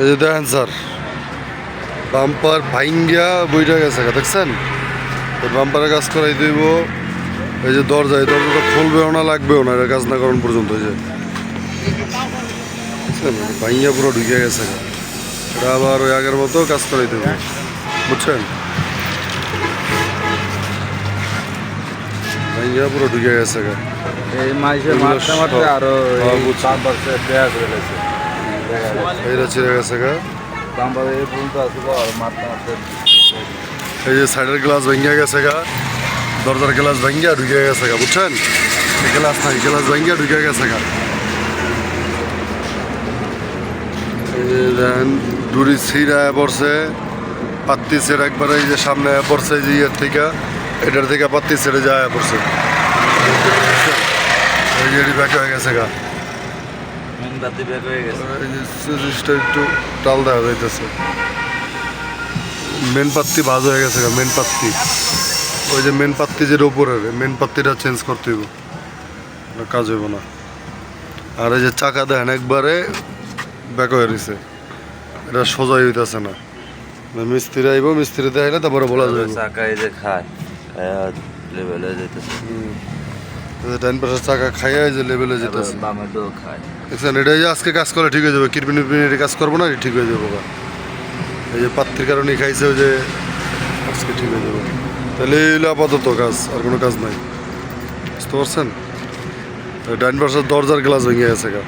এই যে দেখেন স্যার, বাম্পার ভাইঙ্গা বইটা গেছে দেখছেন। এই বাম্পারে কাজ করাই দিব। এই যে দরজা, এই দরজাটা খুলবেও না, লাগবেও না, এটা কাজ না করানো পর্যন্ত। এই যে বুঝছেন, ভাইঙ্গা পুরো ঢুকে গেছে। এটা আবার ওই আগের মতো কাজ করাই দেবো, বুঝছেন। ভাইঙ্গা পুরো ঢুকে গেছে। এই মাইসে মারতে মারতে আরো বাম্পারসে দেয়া করে গেছে। এইটা ছিঁড়ে গেছে গা। বাম্পার এই পর্যন্ত আসলো আর মারতে মারতে এই যে সাইডের গ্লাস ভেঙে গেছে গা, দরজার গ্লাস ভেঙে ঢুকে গেছে গা, বুঝছেন। গ্লাস নাই, গ্লাস ভেঙে ঢুকে গেছে গা। এই যে দেন ডুরি ছিঁড়া পড়ছে, পাত্তি ছেড়ে একবারে এই যে সামনে পড়ছে, এই যে ইয়ের থেকে, এটার থেকে পাত্তি ছেড়ে যায় পড়ছে। এই যে ব্যাক হয়ে গেছে গা। মেনবাতি বের হয়ে গেছে। এই যে সুইচটা একটু টাল দেওয়া যাইতেছে। মেন পাত্তি ভাজ হয়ে গেছে গা, মেন পাত্তি। ওই যে মেন পাত্তি যেটা উপরের, মেন পাত্তিটা চেঞ্জ করতে হইব, কাজ হইব না। আর এই যে চাকা দেখেন একবারে ব্যাক হয়ে রয়েছে, এটা সোজাই হইতেছে না। মিস্ত্রি আইব, মিস্ত্রি দেখাইলে তারপরে বলা যাবে। চাকা এই যে খায় লেভেলে যেতেছে। ডাইন পাশের চাকা খাইয়া এই যে লেভেলে যেতেছে, বামের দিকেও খায়। দেখছেন। এটা যে আজকে কাজ করে ঠিক হয়ে যাবে, কিরপিনি কাজ করবো না, ঠিক হয়ে যাবো গা। এই যে পাত্রির কারণে খাইছে, ওই যে আজকে ঠিক হয়ে যাবে। তাহলে এইগুলো আপাতত কাজ, আর কোনো কাজ নাই, বুঝতে পারছেন। ডাইন পাশের দরজার গ্লাস ভেঙে গেছে গা।